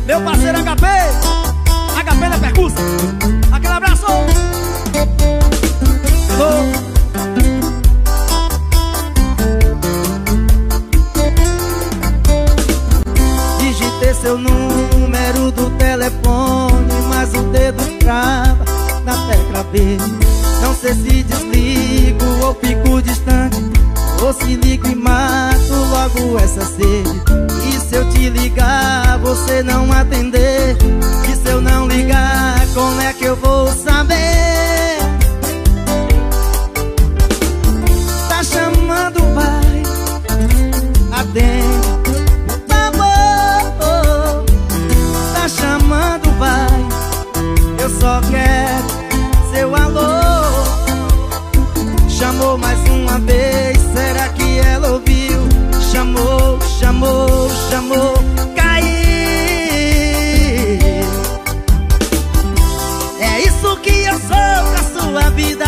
Meu parceiro HP da Percussa. Aquele abraço. Alô. Digitei seu número do telefone, mas o dedo trava na tecla B. Não sei se desligo ou fico distante, ou se ligo e mato logo essa sede. E se eu te ligar, você não atender? E se eu não ligar, como é que eu vou saber? Tá chamando, vai, atende, por favor. Tá chamando, vai, eu só quero seu alô. Chamou mais uma vez, será que ela ouviu? Chamou, chamou, chamou, caiu. É isso que eu sou pra sua vida.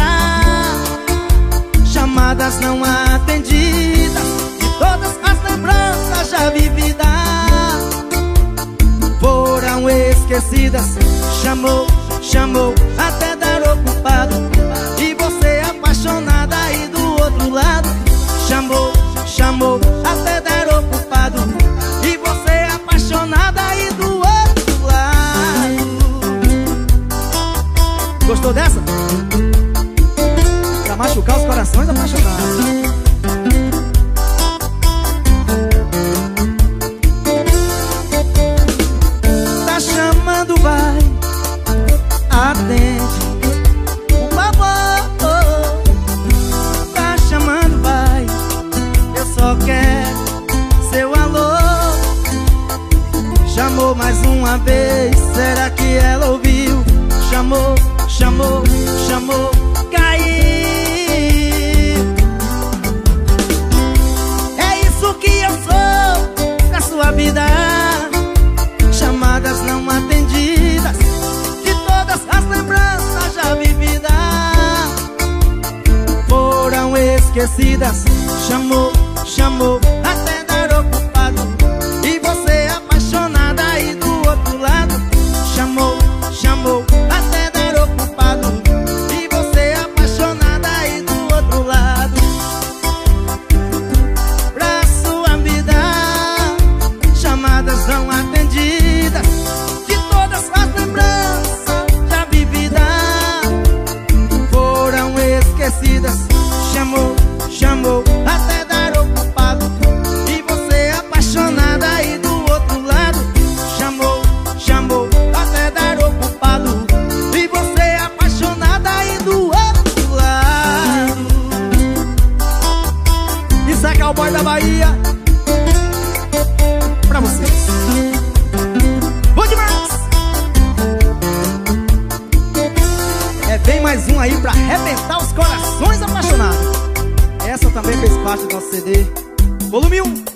Chamadas não atendidas, de todas as lembranças já vividas foram esquecidas. Chamou, chamou, até dar ocupado, e você apaixonada aí do outro lado. Chamou, chamou, até dar ocupado, e você apaixonada aí do outro lado. Gostou dessa? Pra machucar os corações apaixonados. Tá chamando, vai, atende, por favor. Tá chamando, vai, eu só quero seu alô. Chamou mais uma vez, será que ela ouviu? Chamou, chamou, chamou, caiu. É isso que eu sou pra sua vida. Chamadas não atendidas, de todas as lembranças já vividas foram esquecidas. Chamou, chamou, até dar ocupado, e você apaixonada aí do outro lado. Chamou, chamou, até dar ocupado, e você apaixonada aí do outro lado. Pra sua vida, chamadas não atendidas, de todas as lembranças já vividas foram esquecidas. Chamou, chamou, até dar ocupado, e você apaixonada aí do outro lado. Chamou, chamou, até dar ocupado, e você apaixonada aí do outro lado. Isso é Cowboy da Bahia pra vocês. Bom demais! É, vem mais um aí pra arrebentar os corações apaixonados. Essa também fez parte do nosso CD, volume 1.